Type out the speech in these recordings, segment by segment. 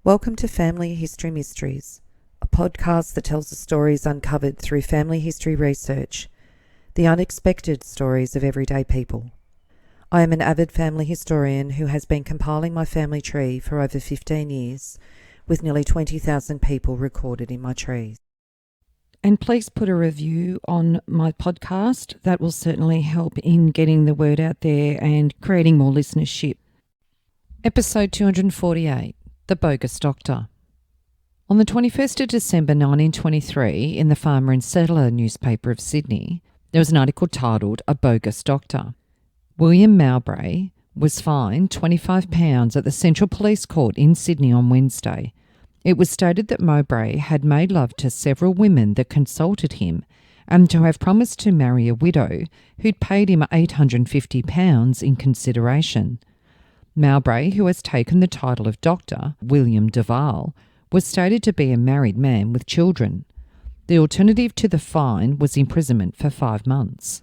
Welcome to Family History Mysteries, a podcast that tells the stories uncovered through family history research, the unexpected stories of everyday people. I am an avid family historian who has been compiling my family tree for over 15 years, with nearly 20,000 people recorded in my trees. And please put a review on my podcast. That will certainly help in getting the word out there and creating more listenership. Episode 248. The Bogus Doctor. On the 21st of December 1923, in the Farmer and Settler newspaper of Sydney, there was an article titled A Bogus Doctor. William Mowbray was fined £25 at the Central Police Court in Sydney on Wednesday. It was stated that Mowbray had made love to several women that consulted him and to have promised to marry a widow who'd paid him £850 in consideration. Mowbray, who has taken the title of Dr William De Vale, was stated to be a married man with children. The alternative to the fine was imprisonment for 5 months.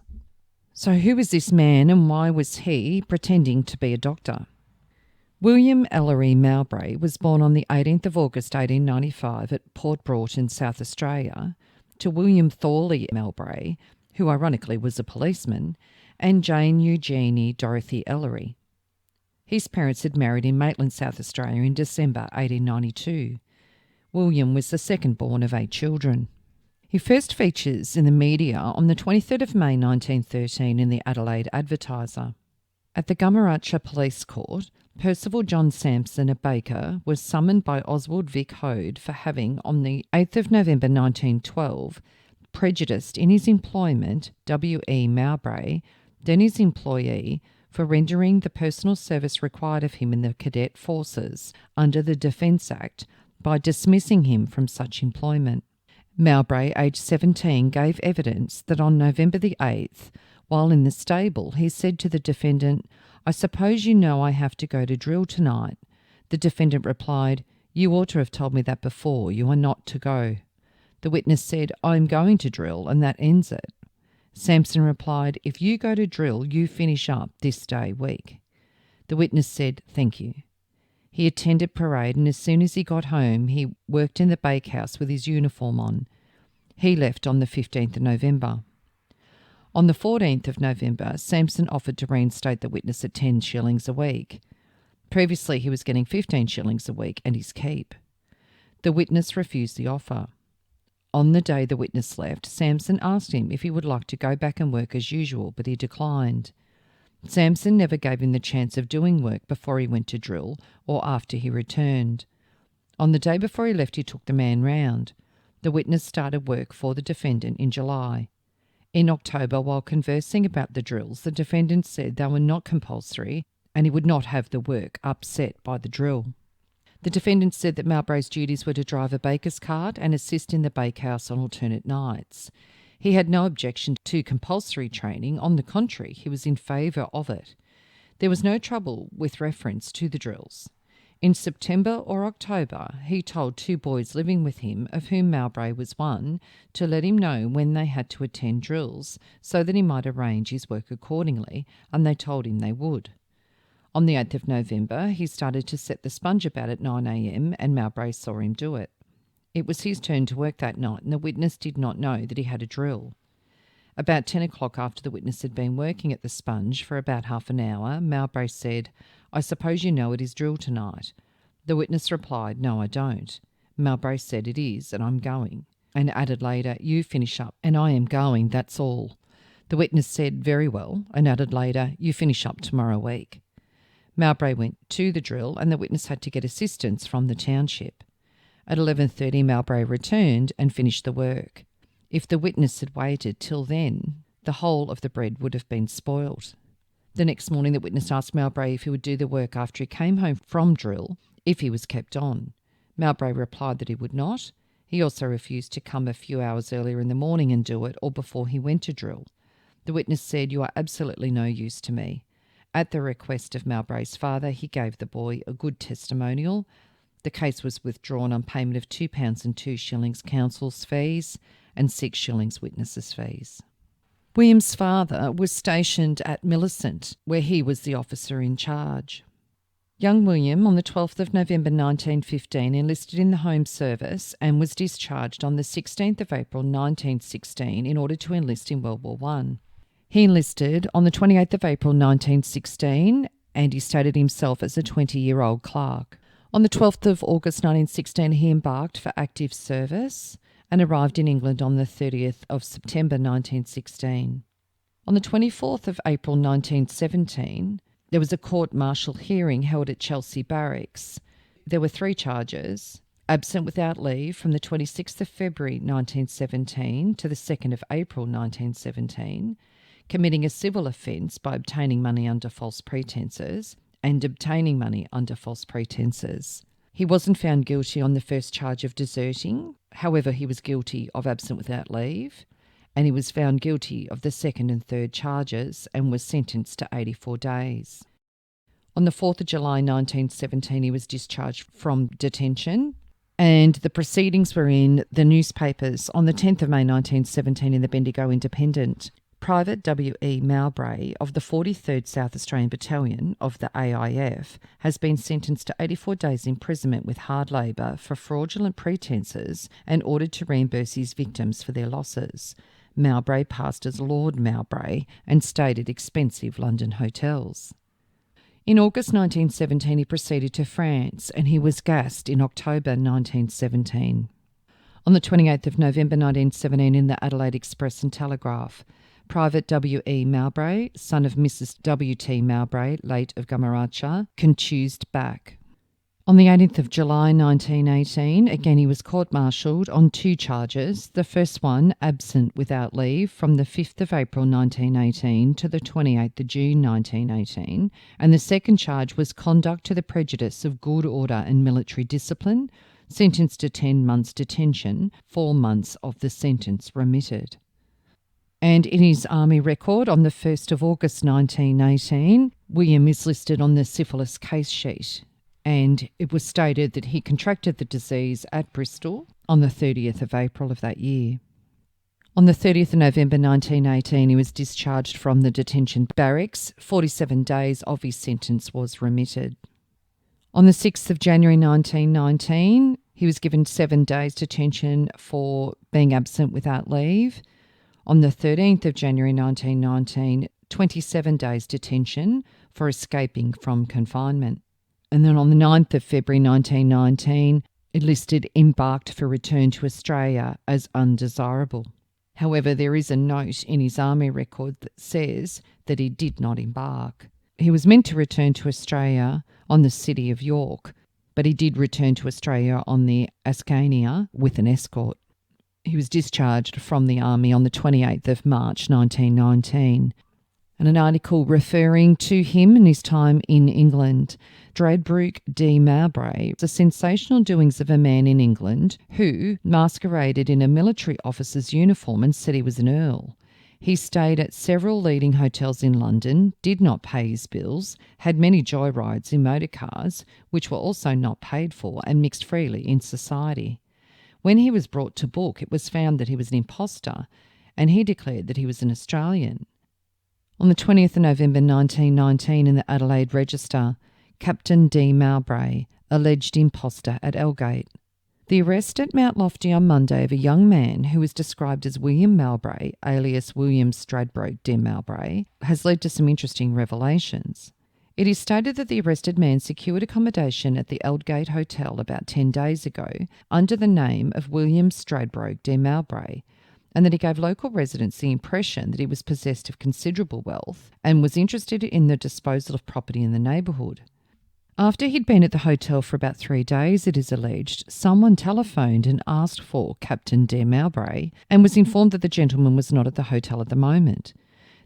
So who was this man and why was he pretending to be a doctor? William Ellery Mowbray was born on the 18th of August 1895 at Port Broughton, South Australia, to William Thorley Mowbray, who ironically was a policeman, and Jane Eugenie Dorothy Ellery. His parents had married in Maitland, South Australia in December 1892. William was the second born of 8 children. He first features in the media on the 23rd of May 1913 in the Adelaide Advertiser. At the Gumaracha Police Court, Percival John Sampson, a baker, was summoned by Oswald Vic Hode for having, on the 8th of November 1912, prejudiced in his employment W.E. Mowbray, then his employee, for rendering the personal service required of him in the cadet forces under the Defence Act by dismissing him from such employment. Mowbray, aged 17, gave evidence that on November the 8th, while in the stable, he said to the defendant, "I suppose you know I have to go to drill tonight." The defendant replied, "You ought to have told me that before. You are not to go." The witness said, "I am going to drill, and that ends it." Sampson replied, "If you go to drill, you finish up this day week." The witness said, "Thank you." He attended parade, and as soon as he got home, he worked in the bakehouse with his uniform on. He left on the 15th of November. On the 14th of November, Sampson offered to reinstate the witness at 10 shillings a week. Previously, he was getting 15 shillings a week and his keep. The witness refused the offer. On the day the witness left, Sampson asked him if he would like to go back and work as usual, but he declined. Sampson never gave him the chance of doing work before he went to drill or after he returned. On the day before he left, he took the man round. The witness started work for the defendant in July. In October, while conversing about the drills, the defendant said they were not compulsory and he would not have the work upset by the drill. The defendant said that Mowbray's duties were to drive a baker's cart and assist in the bakehouse on alternate nights. He had no objection to compulsory training. On the contrary, he was in favour of it. There was no trouble with reference to the drills. In September or October, he told 2 boys living with him, of whom Mowbray was one, to let him know when they had to attend drills, so that he might arrange his work accordingly, and they told him they would. On the 8th of November, he started to set the sponge about at 9 a.m, and Mowbray saw him do it. It was his turn to work that night, and the witness did not know that he had a drill. About 10 o'clock, after the witness had been working at the sponge for about half an hour, Mowbray said, "I suppose you know it is drill tonight." The witness replied, "No, I don't." Mowbray said, "It is, and I'm going," and added later, "You finish up, and I am going, that's all." The witness said, "Very well," and added later, "You finish up tomorrow week." Mowbray went to the drill, and the witness had to get assistance from the township. At 11:30, Mowbray returned and finished the work. If the witness had waited till then, the whole of the bread would have been spoilt. The next morning, the witness asked Mowbray if he would do the work after he came home from drill, if he was kept on. Mowbray replied that he would not. He also refused to come a few hours earlier in the morning and do it, or before he went to drill. The witness said, "You are absolutely no use to me." At the request of Mowbray's father, he gave the boy a good testimonial. The case was withdrawn on payment of £2 and 2 shillings counsel's fees and 6 shillings witnesses' fees. William's father was stationed at Millicent, where he was the officer in charge. Young William, on the 12th of November 1915, enlisted in the Home Service and was discharged on the 16th of April 1916 in order to enlist in World War I. He enlisted on the 28th of April 1916 and he stated himself as a 20-year-old clerk. On the 12th of August 1916, he embarked for active service and arrived in England on the 30th of September 1916. On the 24th of April 1917, there was a court-martial hearing held at Chelsea Barracks. There were 3 charges: absent without leave from the 26th of February 1917 to the 2nd of April 1917, committing a civil offence by obtaining money under false pretences, and obtaining money under false pretences. He wasn't found guilty on the first charge of deserting. However, he was guilty of absent without leave, and he was found guilty of the second and third charges and was sentenced to 84 days. On the 4th of July 1917, he was discharged from detention, and the proceedings were in the newspapers. On the 10th of May 1917 in the Bendigo Independent, Private W.E. Mowbray of the 43rd South Australian Battalion of the AIF has been sentenced to 84 days imprisonment with hard labour for fraudulent pretences and ordered to reimburse his victims for their losses. Mowbray passed as Lord Mowbray and stayed at expensive London hotels. In August 1917 he proceeded to France and he was gassed in October 1917. On the 28th of November 1917 in the Adelaide Express and Telegraph, Private W.E. Mowbray, son of Mrs. W.T. Mowbray, late of Gumaracha, contused back. On the 18th of July 1918, again he was court-martialled on 2 charges. The first one, absent without leave, from the 5th of April 1918 to the 28th of June 1918, and the second charge was conduct to the prejudice of good order and military discipline, sentenced to 10 months' detention, 4 months of the sentence remitted. And in his army record on the 1st of August 1918, William is listed on the syphilis case sheet, and it was stated that he contracted the disease at Bristol on the 30th of April of that year. On the 30th of November 1918, he was discharged from the detention barracks. 47 days of his sentence was remitted. On the 6th of January 1919, he was given 7 days detention for being absent without leave. On the 13th of January 1919, 27 days detention for escaping from confinement. And then on the 9th of February 1919, enlisted embarked for return to Australia as undesirable. However, there is a note in his army record that says that he did not embark. He was meant to return to Australia on the City of York, but he did return to Australia on the Ascania with an escort. He was discharged from the army on the 28th of March 1919. And an article referring to him and his time in England, Dradbrook D. Mowbray, the sensational doings of a man in England who masqueraded in a military officer's uniform and said he was an earl. He stayed at several leading hotels in London, did not pay his bills, had many joyrides in motor cars, which were also not paid for, and mixed freely in society. When he was brought to book, it was found that he was an imposter, and he declared that he was an Australian. On the 20th of November 1919 in the Adelaide Register, Captain D. Mowbray, alleged imposter at Aldgate. The arrest at Mount Lofty on Monday of a young man who was described as William Mowbray, alias William Stradbroke de Mowbray, has led to some interesting revelations. It is stated that the arrested man secured accommodation at the Aldgate Hotel about 10 days ago under the name of William Stradbroke de Mowbray, and that he gave local residents the impression that he was possessed of considerable wealth and was interested in the disposal of property in the neighbourhood. After he'd been at the hotel for about 3 days, it is alleged, someone telephoned and asked for Captain de Mowbray and was informed that the gentleman was not at the hotel at the moment.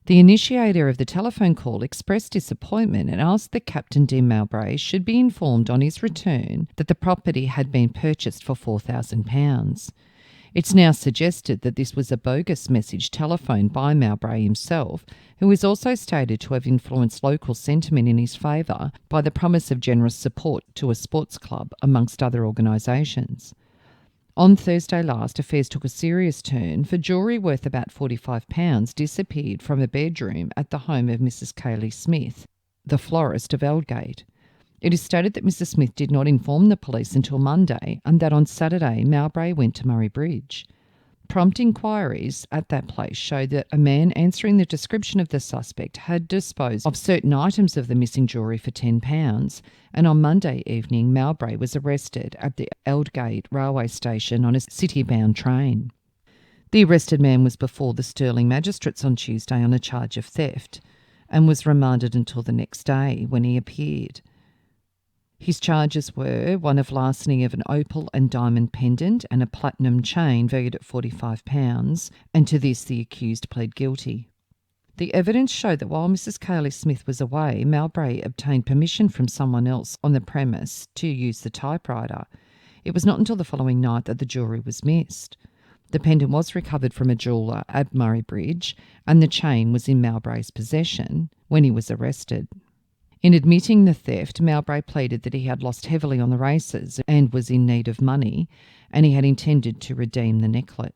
The initiator of the telephone call expressed disappointment and asked that Captain de Mowbray should be informed on his return that the property had been purchased for £4,000. It's now suggested that this was a bogus message telephoned by Mowbray himself, who is also stated to have influenced local sentiment in his favour by the promise of generous support to a sports club, amongst other organisations. On Thursday last, affairs took a serious turn, for jewellery worth about £45 disappeared from a bedroom at the home of Mrs. Cayley Smith, the florist of Aldgate. It is stated that Mr. Smith did not inform the police until Monday and that on Saturday Mowbray went to Murray Bridge. Prompt inquiries at that place showed that a man answering the description of the suspect had disposed of certain items of the missing jewellery for £10, and on Monday evening Mowbray was arrested at the Aldgate railway station on a city-bound train. The arrested man was before the Stirling magistrates on Tuesday on a charge of theft and was remanded until the next day when he appeared. His charges were one of larceny of an opal and diamond pendant and a platinum chain valued at £45, and to this the accused pled guilty. The evidence showed that while Mrs. Cayley Smith was away, Mowbray obtained permission from someone else on the premise to use the typewriter. It was not until the following night that the jewellery was missed. The pendant was recovered from a jeweller at Murray Bridge, and the chain was in Mowbray's possession when he was arrested. In admitting the theft, Mowbray pleaded that he had lost heavily on the races and was in need of money, and he had intended to redeem the necklet.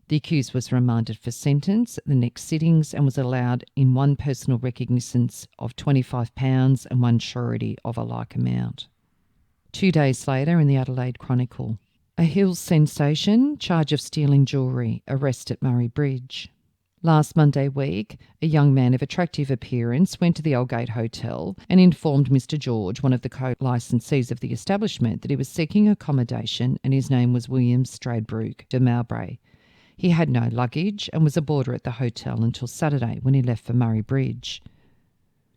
The accused was remanded for sentence at the next sittings and was allowed in one personal recognizance of £25 and one surety of a like amount. 2 days later, in the Adelaide Chronicle, a Hills sensation, charge of stealing jewellery, arrest at Murray Bridge. Last Monday week, a young man of attractive appearance went to the Aldgate Hotel and informed Mr. George, one of the co-licensees of the establishment, that he was seeking accommodation and his name was William De Mowbray. He had no luggage and was a boarder at the hotel until Saturday when he left for Murray Bridge.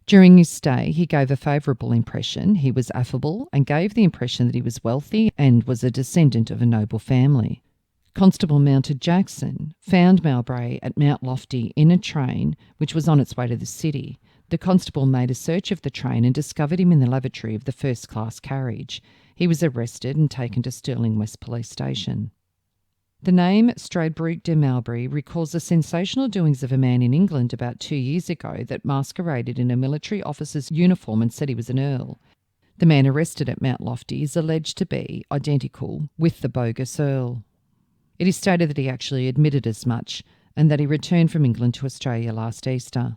During his stay, he gave a favourable impression. He was affable and gave the impression that he was wealthy and was a descendant of a noble family. Constable Mounted Jackson found Mowbray at Mount Lofty in a train which was on its way to the city. The constable made a search of the train and discovered him in the lavatory of the first-class carriage. He was arrested and taken to Stirling West Police Station. The name Stradbroke de Mowbray recalls the sensational doings of a man in England about 2 years ago that masqueraded in a military officer's uniform and said he was an earl. The man arrested at Mount Lofty is alleged to be identical with the Bogus earl. It is stated that he actually admitted as much and that he returned from England to Australia last Easter.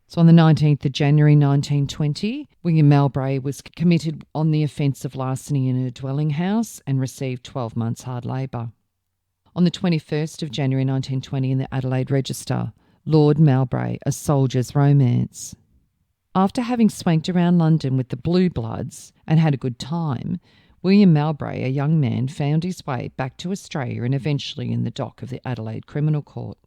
So on the 19th of January 1920, William Mowbray was committed on the offence of larceny in a dwelling house and received 12 months hard labour. On the 21st of January 1920 in the Adelaide Register, Lord Mowbray, A Soldier's Romance. After having swanked around London with the Blue Bloods and had a good time, William Mowbray, a young man, found his way back to Australia and eventually in the dock of the Adelaide Criminal Court.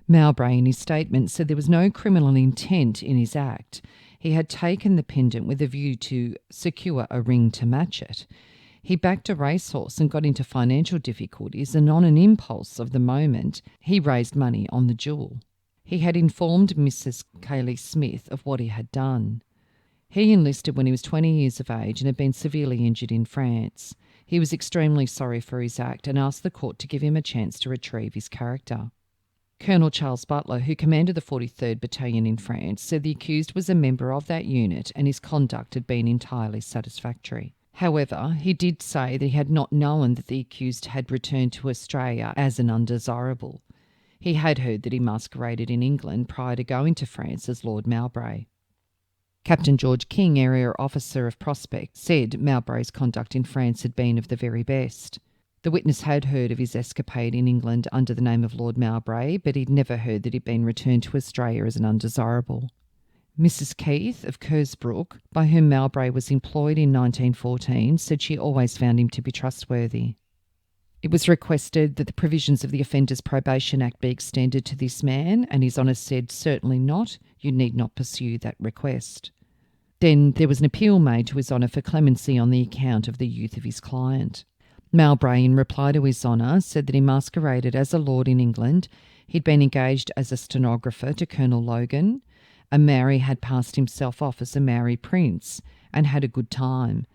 Mowbray, in his statement, said there was no criminal intent in his act. He had taken the pendant with a view to secure a ring to match it. He backed a racehorse and got into financial difficulties, and on an impulse of the moment, he raised money on the jewel. He had informed Mrs. Cayley Smith of what he had done. He enlisted when he was 20 years of age and had been severely injured in France. He was extremely sorry for his act and asked the court to give him a chance to retrieve his character. Colonel Charles Butler, who commanded the 43rd Battalion in France, said the accused was a member of that unit and his conduct had been entirely satisfactory. However, he did say that he had not known that the accused had returned to Australia as an undesirable. He had heard that he masqueraded in England prior to going to France as Lord Mowbray. Captain George King, area officer of Prospect, said Mowbray's conduct in France had been of the very best. The witness had heard of his escapade in England under the name of Lord Mowbray, but he'd never heard that he'd been returned to Australia as an undesirable. Mrs. Keith of Kersbrook, by whom Mowbray was employed in 1914, said she always found him to be trustworthy. It was requested that the provisions of the Offenders Probation Act be extended to this man, and His Honour said, "Certainly not. You need not pursue that request." Then there was an appeal made to His Honour for clemency on the account of the youth of his client. Mowbray, in reply to His Honour, said that he masqueraded as a lord in England. He'd been engaged as a stenographer to Colonel Logan. A Maori had passed himself off as a Maori prince and had a good time.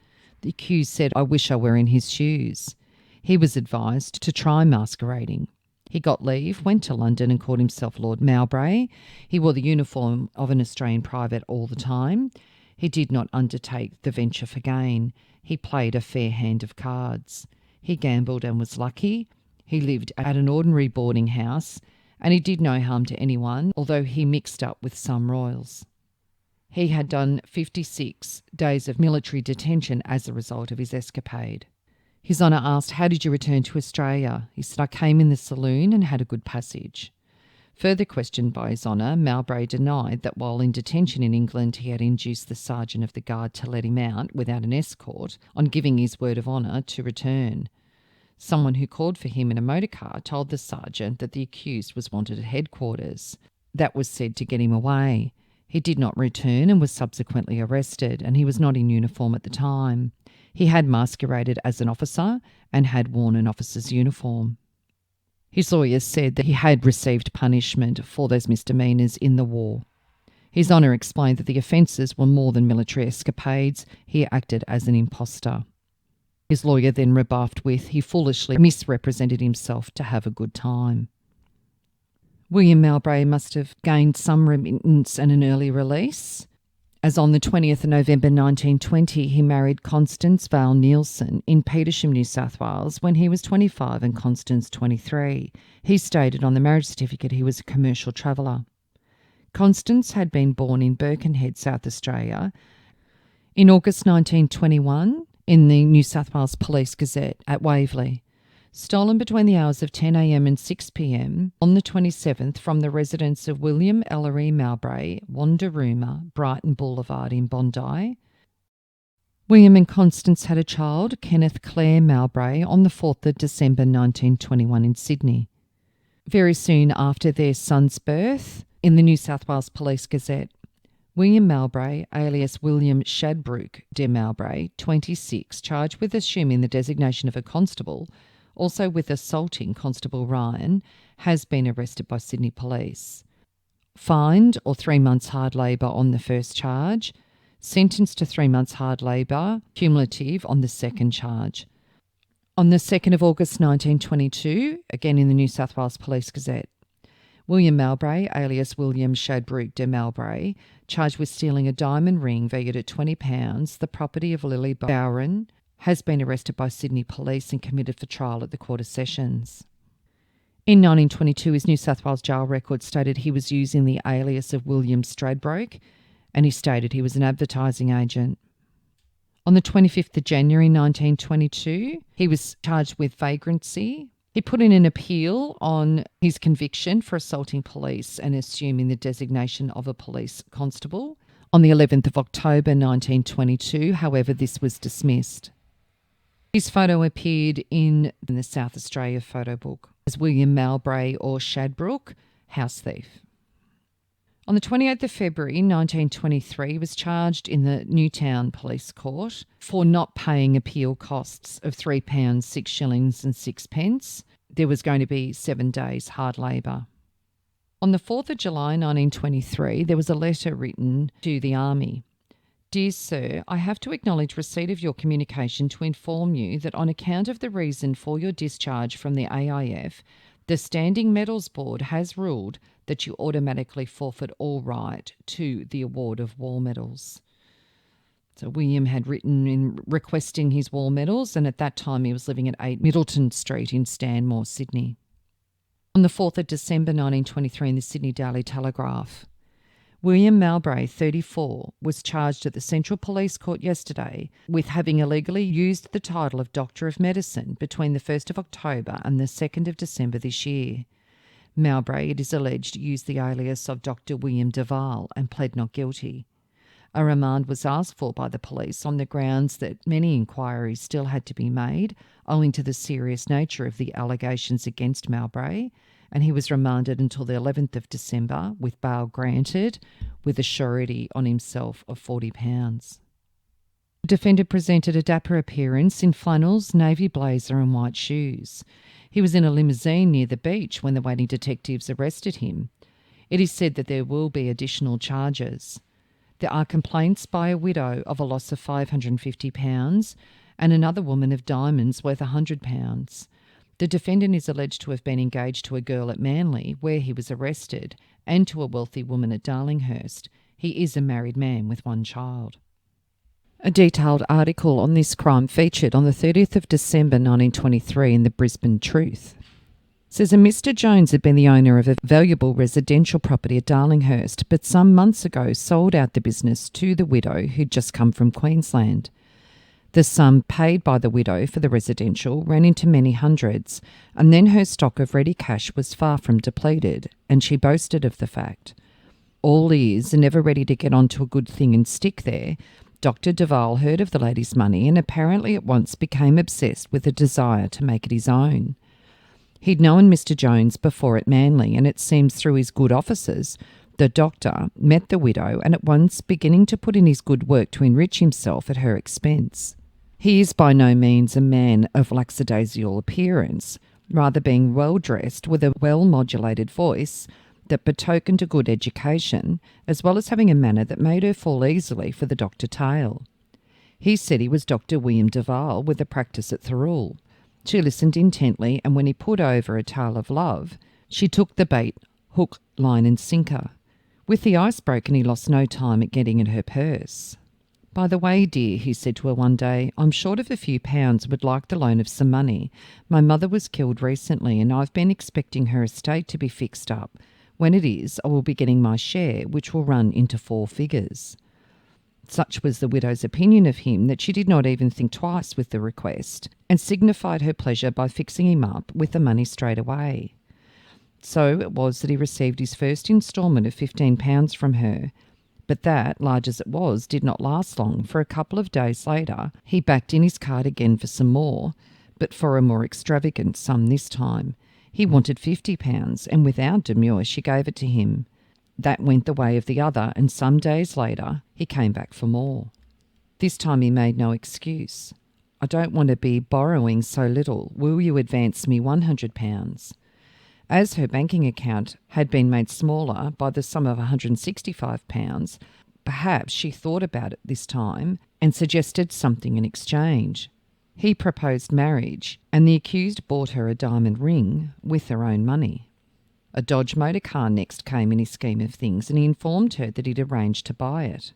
The accused said, "I wish I were in his shoes." He was advised to try masquerading. He got leave, went to London and called himself Lord Mowbray. He wore the uniform of an Australian private all the time. He did not undertake the venture for gain. He played a fair hand of cards. He gambled and was lucky. He lived at an ordinary boarding house, and he did no harm to anyone, although he mixed up with some royals. He had done 56 days of military detention as a result of his escapade. His Honour asked, "How did you return to Australia?" He said, "I came in the saloon and had a good passage." Further questioned by His Honour, Mowbray denied that while in detention in England he had induced the sergeant of the guard to let him out without an escort on giving his word of honour to return. Someone who called for him in a motorcar told the sergeant that the accused was wanted at headquarters. That was said to get him away. He did not return and was subsequently arrested, and he was not in uniform at the time. He had masqueraded as an officer and had worn an officer's uniform. His lawyers said that he had received punishment for those misdemeanours in the war. His Honour explained that the offences were more than military escapades. He acted as an imposter. His lawyer then rebuffed with, he foolishly misrepresented himself to have a good time. William Mowbray must have gained some remittance and an early release, as on the 20th of November 1920 he married Constance Vale Nielsen in Petersham, New South Wales, when he was 25 and Constance 23. He stated on the marriage certificate he was a commercial traveller. Constance had been born in Birkenhead, South Australia, in August 1921 in the New South Wales Police Gazette at Waverley. Stolen between the hours of 10 a.m. and 6 p.m. on the 27th from the residence of William Ellery Mowbray, Wandarooma, Brighton Boulevard in Bondi. William and Constance had a child, Kenneth Clare Mowbray, on the 4th of December 1921 in Sydney. Very soon after their son's birth, in the New South Wales Police Gazette, William Mowbray, alias William Shadbrook de Mowbray, 26, charged with assuming the designation of a constable, also with assaulting Constable Ryan, has been arrested by Sydney Police. Fined or 3 months hard labour on the first charge, sentenced to 3 months hard labour, cumulative on the second charge. On the 2nd of August 1922, again in the New South Wales Police Gazette, William Mowbray, alias William Shadbrook de Mowbray, charged with stealing a diamond ring valued at £20, the property of Lily Bowron, has been arrested by Sydney Police and committed for trial at the Court of Sessions. In 1922, his New South Wales jail record stated he was using the alias of William Stradbroke, and he stated he was an advertising agent. On the 25th of January 1922, he was charged with vagrancy. He put in an appeal on his conviction for assaulting police and assuming the designation of a police constable. On the 11th of October 1922, however, this was dismissed. His photo appeared in the South Australia photo book as William Mowbray or Shadbrook, house thief. On the 28th of February 1923, he was charged in the Newtown Police Court for not paying appeal costs of £3, 6 shillings and 6 pence. There was going to be 7 days hard labour. On the 4th of July 1923, there was a letter written to the Army. Dear Sir, I have to acknowledge receipt of your communication to inform you that on account of the reason for your discharge from the AIF, the Standing Medals Board has ruled that you automatically forfeit all right to the award of war medals. So William had written in requesting his war medals, and at that time he was living at 8 Middleton Street in Stanmore, Sydney. On the 4th of December 1923 in the Sydney Daily Telegraph, William Mowbray, 34, was charged at the Central Police Court yesterday with having illegally used the title of Doctor of Medicine between the 1st of October and the 2nd of December this year. Mowbray, it is alleged, used the alias of Dr William De Vale and pled not guilty. A remand was asked for by the police on the grounds that many inquiries still had to be made owing to the serious nature of the allegations against Mowbray, and he was remanded until the 11th of December with bail granted with a surety on himself of £40. The defendant presented a dapper appearance in flannels, navy blazer and white shoes. He was in a limousine near the beach when the waiting detectives arrested him. It is said that there will be additional charges. There are complaints by a widow of a loss of £550 and another woman of diamonds worth £100. The defendant is alleged to have been engaged to a girl at Manly, where he was arrested, and to a wealthy woman at Darlinghurst. He is a married man with 1 child. A detailed article on this crime featured on the 30th of December 1923 in the Brisbane Truth. Says a Mr. Jones had been the owner of a valuable residential property at Darlinghurst, but some months ago sold out the business to the widow who'd just come from Queensland. The sum paid by the widow for the residential ran into many hundreds, and then her stock of ready cash was far from depleted, and she boasted of the fact. All ears and never ready to get onto a good thing and stick there, Dr. De Vale heard of the lady's money and apparently at once became obsessed with a desire to make it his own. He'd known Mr. Jones before at Manly, and it seems through his good offices, the doctor met the widow and at once beginning to put in his good work to enrich himself at her expense. He is by no means a man of lackadaisical appearance, rather being well-dressed with a well-modulated voice that betokened a good education, as well as having a manner that made her fall easily for the doctor tale. He said he was Dr William De Vale with a practice at Thirroul. She listened intently, and when he put over a tale of love, she took the bait, hook, line and sinker. With the ice broken, he lost no time at getting in her purse. "By the way, dear," he said to her one day, "I'm short of a few pounds, would like the loan of some money. My mother was killed recently, and I've been expecting her estate to be fixed up. When it is, I will be getting my share, which will run into 4 figures. Such was the widow's opinion of him that she did not even think twice with the request, and signified her pleasure by fixing him up with the money straight away. So it was that he received his first instalment of £15 from her, but that, large as it was, did not last long, for a couple of days later he backed in his card again for some more, but for a more extravagant sum this time. He wanted £50, and without demur she gave it to him. That went the way of the other, and some days later he came back for more. This time he made no excuse. 'I don't want to be borrowing so little. Will you advance me £100? As her banking account had been made smaller by the sum of £165, perhaps she thought about it this time and suggested something in exchange. He proposed marriage, and the accused bought her a diamond ring with her own money. A Dodge motor car next came in his scheme of things, and he informed her that he'd arranged to buy it.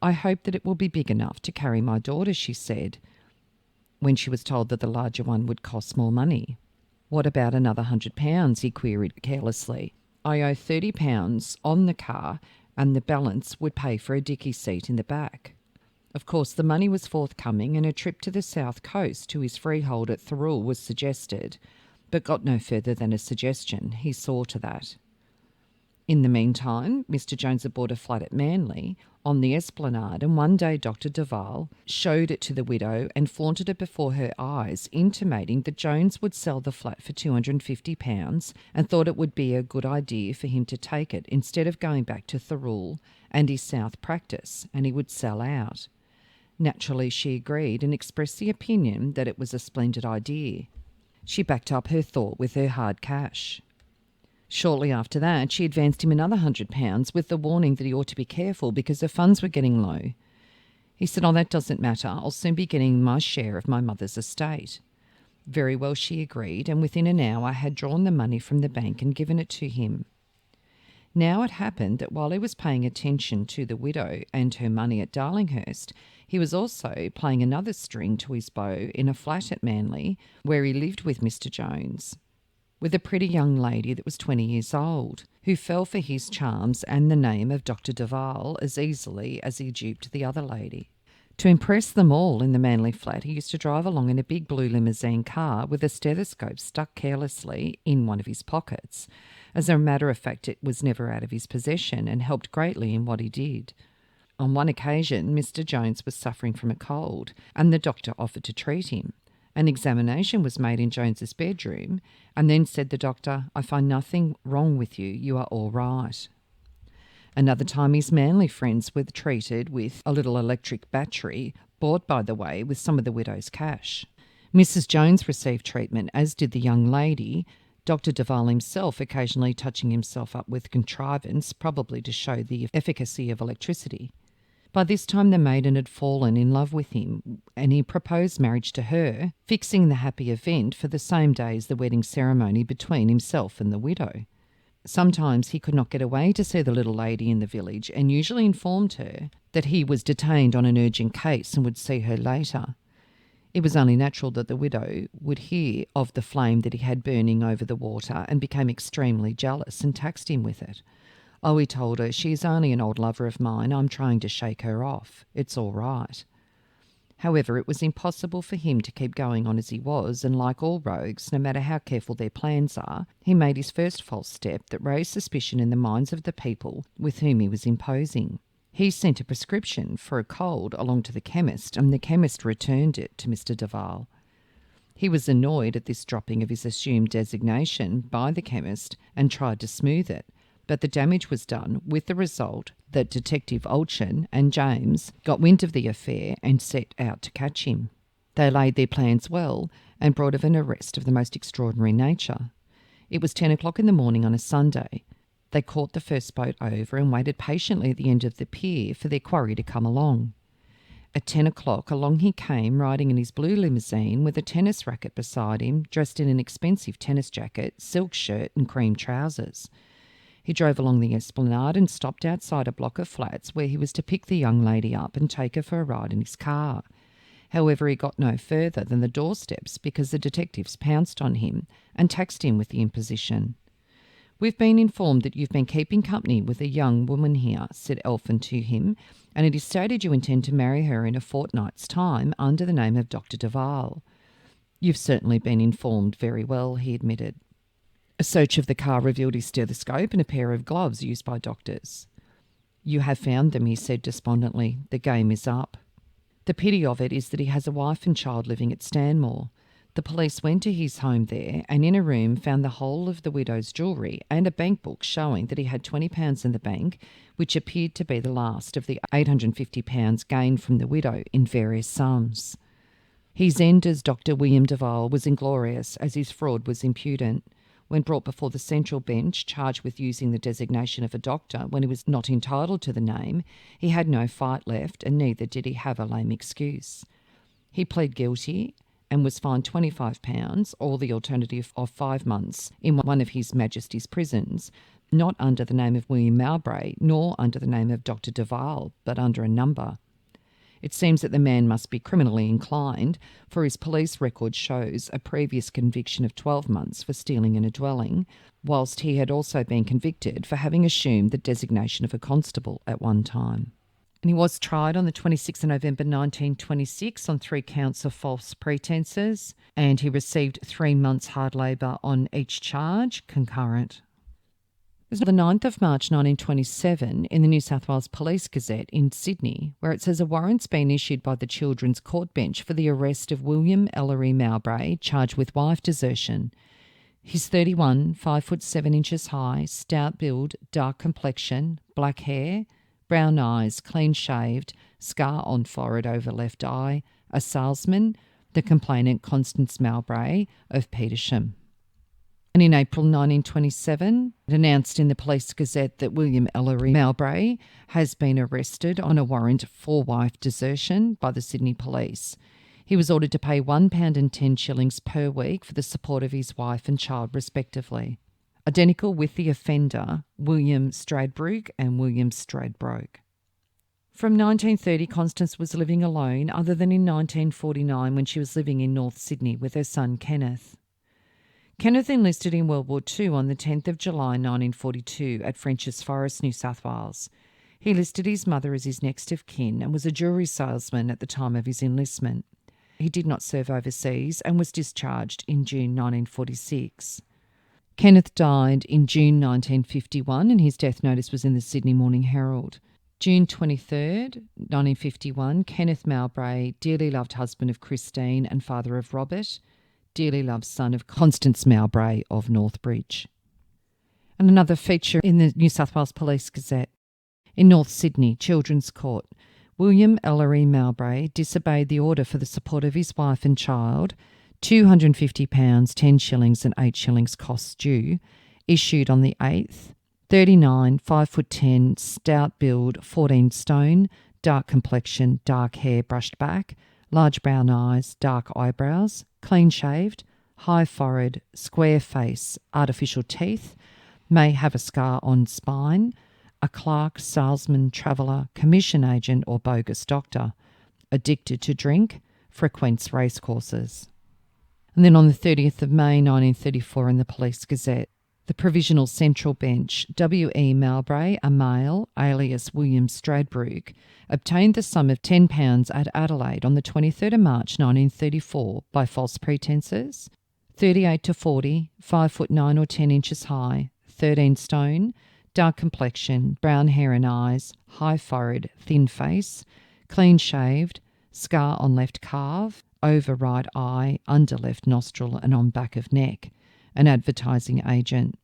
"I hope that it will be big enough to carry my daughter," she said, when she was told that the larger one would cost more money. "What about another £100? He queried carelessly. "I owe £30 on the car, and the balance would pay for a dicky seat in the back." Of course, the money was forthcoming, and a trip to the south coast to his freehold at Thirroul was suggested, but got no further than a suggestion. He saw to that. In the meantime, Mr. Jones had bought a flat at Manly on the Esplanade, and one day Dr. De Vale showed it to the widow and flaunted it before her eyes, intimating that Jones would sell the flat for £250 and thought it would be a good idea for him to take it instead of going back to Thirroul and his south practice, and he would sell out. Naturally, she agreed and expressed the opinion that it was a splendid idea. She backed up her thought with her hard cash. Shortly after that, she advanced him another £100 with the warning that he ought to be careful because the funds were getting low. He said, "Oh, that doesn't matter. I'll soon be getting my share of my mother's estate." Very well, she agreed, and within an hour had drawn the money from the bank and given it to him. Now it happened that while he was paying attention to the widow and her money at Darlinghurst, he was also playing another string to his bow in a flat at Manly, where he lived with Mr. Jones, with a pretty young lady that was 20 years old, who fell for his charms and the name of Dr. De Vale as easily as he duped the other lady. To impress them all in the Manly flat, he used to drive along in a big blue limousine car with a stethoscope stuck carelessly in one of his pockets. As a matter of fact, it was never out of his possession and helped greatly in what he did. On one occasion, Mr. Jones was suffering from a cold, and the doctor offered to treat him. An examination was made in Jones's bedroom, and then said the doctor, "I find nothing wrong with you. You are all right." Another time his Manly friends were treated with a little electric battery, bought, by the way, with some of the widow's cash. Mrs. Jones received treatment, as did the young lady, Dr. De Vale himself occasionally touching himself up with contrivance, probably to show the efficacy of electricity. By this time the maiden had fallen in love with him, and he proposed marriage to her, fixing the happy event for the same day as the wedding ceremony between himself and the widow. Sometimes he could not get away to see the little lady in the village, and usually informed her that he was detained on an urgent case and would see her later. It was only natural that the widow would hear of the flame that he had burning over the water and became extremely jealous and taxed him with it. Oh, he told her, she is only an old lover of mine. I'm trying to shake her off. It's all right. However, it was impossible for him to keep going on as he was, and like all rogues, no matter how careful their plans are, he made his first false step that raised suspicion in the minds of the people with whom he was imposing. He sent a prescription for a cold along to the chemist, and the chemist returned it to Mr. De Vale. He was annoyed at this dropping of his assumed designation by the chemist and tried to smooth it, but the damage was done, with the result that Detective Olchin and James got wind of the affair and set out to catch him. They laid their plans well and brought of an arrest of the most extraordinary nature. It was 10 o'clock in the morning on a Sunday. They caught the first boat over and waited patiently at the end of the pier for their quarry to come along. At 10 o'clock, along he came, riding in his blue limousine with a tennis racket beside him, dressed in an expensive tennis jacket, silk shirt and cream trousers. He drove along the esplanade and stopped outside a block of flats where he was to pick the young lady up and take her for a ride in his car. However, he got no further than the doorsteps because the detectives pounced on him and taxed him with the imposition. "We've been informed that you've been keeping company with a young woman here," said Elphin to him, "and it is stated you intend to marry her in a fortnight's time under the name of Dr. De Vale." "You've certainly been informed very well," he admitted. A search of the car revealed his stethoscope and a pair of gloves used by doctors. "You have found them," he said despondently. "The game is up." "The pity of it is that he has a wife and child living at Stanmore." The police went to his home there and in a room found the whole of the widow's jewellery and a bank book showing that he had £20 in the bank, which appeared to be the last of the £850 gained from the widow in various sums. His end as Dr William De Vale was inglorious, as his fraud was impudent. When brought before the central bench, charged with using the designation of a doctor when he was not entitled to the name, he had no fight left, and neither did he have a lame excuse. He pled guilty and was fined £25, or the alternative of 5 months in one of His Majesty's prisons, not under the name of William Mowbray, nor under the name of Dr De Vale, but under a number. It seems that the man must be criminally inclined, for his police record shows a previous conviction of 12 months for stealing in a dwelling, whilst he had also been convicted for having assumed the designation of a constable at one time. And he was tried on the 26th of November 1926 on 3 counts of false pretences, and he received 3 months hard labour on each charge, concurrent. It was the 9th of March 1927 in the New South Wales Police Gazette in Sydney, where it says a warrant's been issued by the Children's Court Bench for the arrest of William Ellery Mowbray, charged with wife desertion. He's 31, 5 foot 7 inches high, stout build, dark complexion, black hair, brown eyes, clean shaved, scar on forehead over left eye, a salesman, the complainant Constance Mowbray of Petersham. And in April 1927, it announced in the Police Gazette that William Ellery Mowbray has been arrested on a warrant for wife desertion by the Sydney Police. He was ordered to pay £1.10 per week for the support of his wife and child, respectively. Identical with the offender, William Stradbroke and William Stradbroke. From 1930, Constance was living alone, other than in 1949 when she was living in North Sydney with her son Kenneth. Kenneth enlisted in World War II on the 10th of July 1942 at French's Forest, New South Wales. He listed his mother as his next of kin and was a jewellery salesman at the time of his enlistment. He did not serve overseas and was discharged in June 1946. Kenneth died in June 1951 and his death notice was in the Sydney Morning Herald. June 23rd, 1951, Kenneth Mowbray, dearly loved husband of Christine and father of Robert, dearly loved son of Constance Mowbray of Northbridge. And another feature in the New South Wales Police Gazette. In North Sydney, Children's Court, William Ellery Mowbray disobeyed the order for the support of his wife and child, £250, 10 shillings and 8 shillings costs due, issued on the 8th, 39, 5 foot 10, stout build, 14 stone, dark complexion, dark hair brushed back, large brown eyes, dark eyebrows, clean shaved, high forehead, square face, artificial teeth, may have a scar on spine, a clerk, salesman, traveller, commission agent or bogus doctor, addicted to drink, frequents racecourses. And then on the 30th of May 1934 in the Police Gazette, the Provisional Central Bench, W.E. Mowbray, a male, alias William Stradbrook, obtained the sum of £10 at Adelaide on the 23rd of March 1934 by false pretences. 38 to 40, 5 foot 9 or 10 inches high, 13 stone, dark complexion, brown hair and eyes, high forehead, thin face, clean shaved, scar on left calf, over right eye, under left nostril and on back of neck, an advertising agent.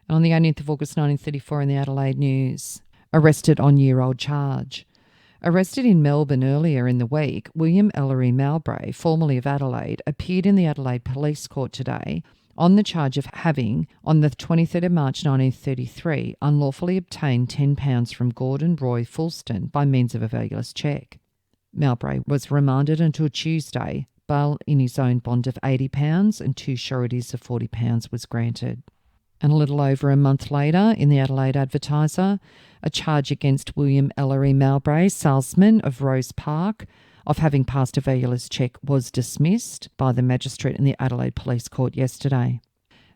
And on the 18th of August 1934 in the Adelaide News, arrested on year-old charge. Arrested in Melbourne earlier in the week, William Ellery Mowbray, formerly of Adelaide, appeared in the Adelaide Police Court today on the charge of having, on the 23rd of March 1933, unlawfully obtained £10 from Gordon Roy Fulston by means of a valueless cheque. Mowbray was remanded until Tuesday. Bail in his own bond of £80 and 2 sureties of £40 was granted. And a little over a month later, in the Adelaide Advertiser, a charge against William Ellery Mowbray, salesman of Rose Park, of having passed a valueless cheque was dismissed by the magistrate in the Adelaide Police Court yesterday.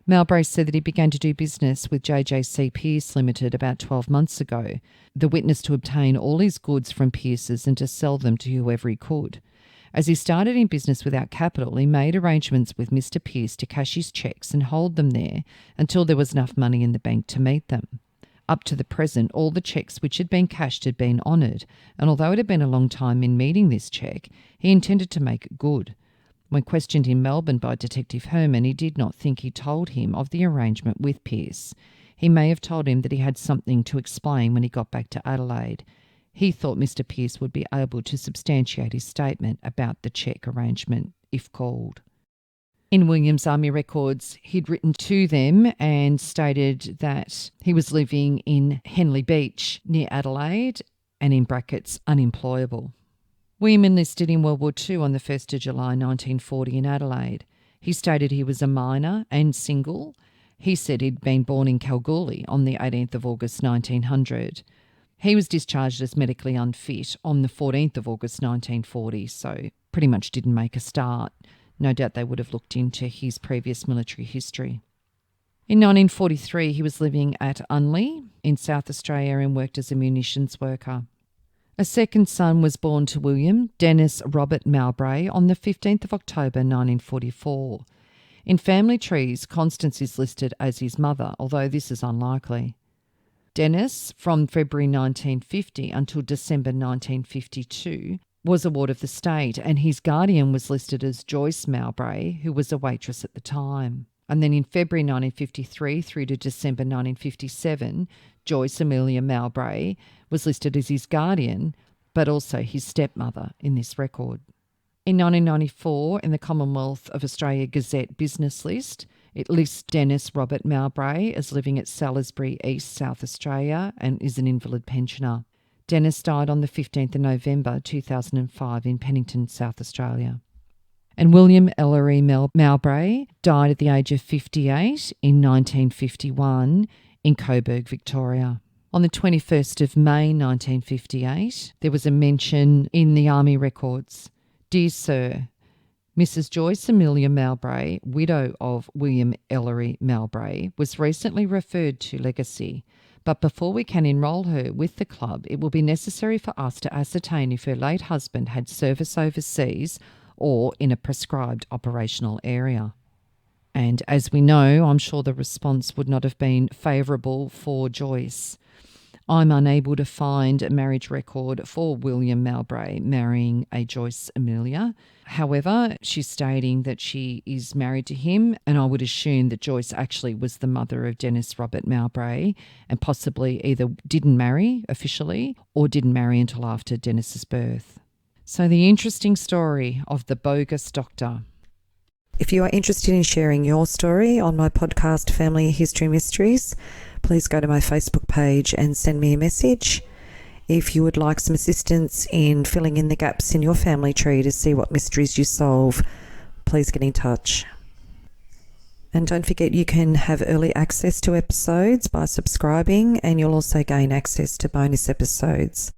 Mowbray said that he began to do business with JJC Pierce Limited about 12 months ago, the witness to obtain all his goods from Pierce's and to sell them to whoever he could. As he started in business without capital, he made arrangements with Mr. Pierce to cash his cheques and hold them there until there was enough money in the bank to meet them. Up to the present, all the cheques which had been cashed had been honoured, and although it had been a long time in meeting this cheque, he intended to make it good. When questioned in Melbourne by Detective Herman, he did not think he told him of the arrangement with Pierce. He may have told him that he had something to explain when he got back to Adelaide. He thought Mr. Pierce would be able to substantiate his statement about the cheque arrangement, if called. In William's Army records, he'd written to them and stated that he was living in Henley Beach near Adelaide and in brackets unemployable. William enlisted in World War II on the 1st of July 1940 in Adelaide. He stated he was a minor and single. He said he'd been born in Kalgoorlie on the 18th of August 1900. He was discharged as medically unfit on the 14th of August 1940, so pretty much didn't make a start. No doubt they would have looked into his previous military history. In 1943, he was living at Unley in South Australia and worked as a munitions worker. A second son was born to William, Dennis Robert Mowbray, on the 15th of October 1944. In family trees, Constance is listed as his mother, although this is unlikely. Dennis, from February 1950 until December 1952, was a ward of the state, and his guardian was listed as Joyce Mowbray, who was a waitress at the time. And then in February 1953 through to December 1957, Joyce Amelia Mowbray was listed as his guardian, but also his stepmother in this record. In 1994, in the Commonwealth of Australia Gazette business list, it lists Dennis Robert Mowbray as living at Salisbury East, South Australia, and is an invalid pensioner. Dennis died on the 15th of November 2005 in Pennington, South Australia. And William Ellery Mowbray died at the age of 58 in 1951 in Coburg, Victoria. On the 21st of May 1958, there was a mention in the Army records. Dear Sir, Mrs. Joyce Amelia Mowbray, widow of William Ellery Mowbray, was recently referred to Legacy, but before we can enrol her with the club, it will be necessary for us to ascertain if her late husband had service overseas or in a prescribed operational area. And as we know, I'm sure the response would not have been favourable for Joyce. I'm unable to find a marriage record for William Mowbray marrying a Joyce Amelia. However, she's stating that she is married to him, and I would assume that Joyce actually was the mother of Dennis Robert Mowbray and possibly either didn't marry officially or didn't marry until after Dennis's birth. So the interesting story of the bogus doctor. If you are interested in sharing your story on my podcast, Family History Mysteries, please go to my Facebook page and send me a message. If you would like some assistance in filling in the gaps in your family tree to see what mysteries you solve, please get in touch. And don't forget, you can have early access to episodes by subscribing, and you'll also gain access to bonus episodes.